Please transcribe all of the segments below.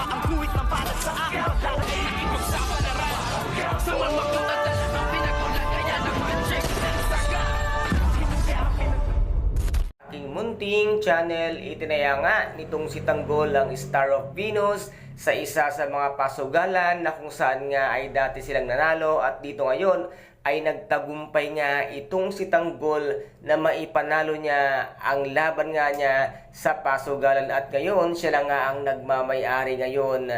ang kuwit ng balat sa akin. Lalagay ang ipagsapalaran sa mga magulat na lang ang pinagulat. Kaya ng magic ng saga. Aking munting channel, itinaya nga nitong si Tanggol ang Star of Venus sa isa sa mga pasugalan na kung saan nga ay dati silang nanalo at dito ngayon ay nagtagumpay nga itong si Tanggol na maipanalo niya ang laban nga niya sa pasugalan at ngayon siya lang nga ang nagmamay-ari ngayon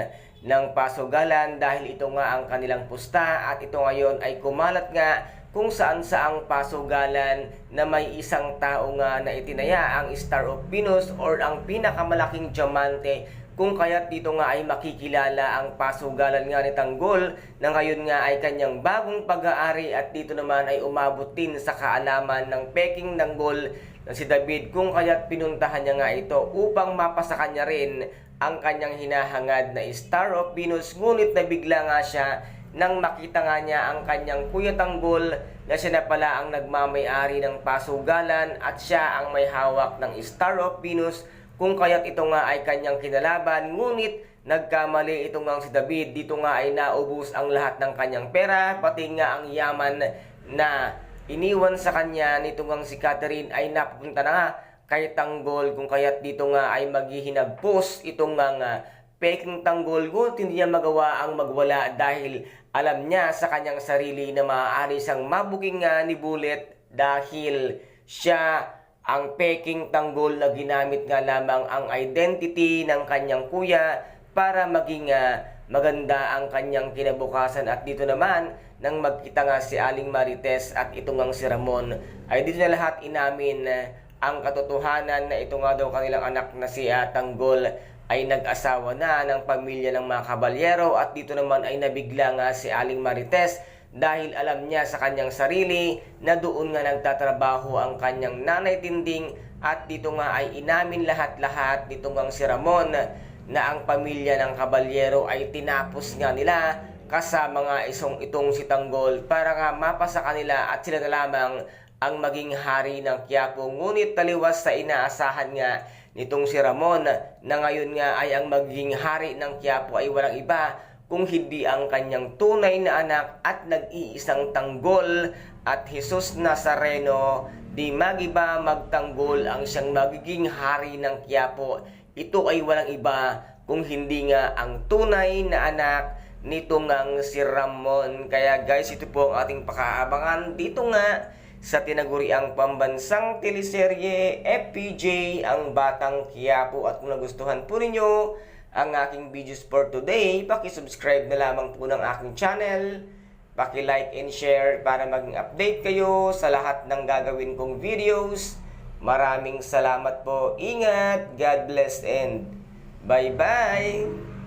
ng pasugalan dahil ito nga ang kanilang pusta at ito ngayon ay kumalat nga kung saan saang pasugalan na may isang tao nga na itinaya ang Star of Venus or ang pinakamalaking diamante kung kaya't dito nga ay makikilala ang pasugalan nga ni Tanggol na ngayon nga ay kanyang bagong pag-aari at dito naman ay umabot din sa kaalaman ng Peking Tanggol na si David kung kaya't pinuntahan niya nga ito upang mapasa kanya rin ang kanyang hinahangad na Star of Venus ngunit nabigla nga siya nang makita nga niya ang kanyang Kuya Tanggol na siya na pala ang nagmamay-ari ng pasugalan at siya ang may hawak ng Star of Venus kung kaya't ito nga ay kanyang kinalaban ngunit nagkamali ito nga si David. Dito nga ay naubos ang lahat ng kanyang pera pati nga ang yaman na iniwan sa kanya nito nga si Catherine ay napupunta na nga kay Tanggol kung kaya't dito nga ay maghihinagpos itong nga Peking Tanggol ngunit hindi niya magawa ang magwala dahil alam niya sa kanyang sarili na maaari siyang mabuking nga ni Bullet dahil siya ang Peking Tanggol na ginamit nga lamang ang identity ng kanyang kuya para maging maganda ang kanyang kinabukasan. At dito naman nang magkita nga si Aling Marites at ito nga si Ramon ay dito na lahat inamin ang katotohanan na ito nga daw kanilang anak na si Tanggol ay nag-asawa na ng pamilya ng mga kabalyero at dito naman ay nabigla nga si Aling Marites dahil alam niya sa kanyang sarili na doon nga nagtatrabaho ang kanyang nanay Tinding at dito nga ay inamin lahat-lahat dito nga si Ramon na ang pamilya ng kabalyero ay tinapos nga nila kasama nga itong si Tanggol para nga mapasa kanila at sila na lamang ang maging hari ng Quiapo. Ngunit taliwas sa inaasahan nga nitong si Ramon na ngayon nga ay ang magiging hari ng Quiapo ay walang iba kung hindi ang kanyang tunay na anak at nag-iisang Tanggol at Jesus Nazareno di magiba magtanggol ang siyang magiging hari ng Quiapo. Ito ay walang iba kung hindi nga ang tunay na anak nito ngang si Ramon. Kaya guys, ito po ang ating pakaabangan dito nga sa tinaguriang pambansang teleserye FPJ ang Batang Quiapo. At kung nagustuhan po ninyo ang aking videos for today, paki-subscribe na lamang po ng aking channel, paki-like and share para maging update kayo sa lahat ng gagawin kong videos. Maraming salamat po. Ingat, God bless and bye-bye!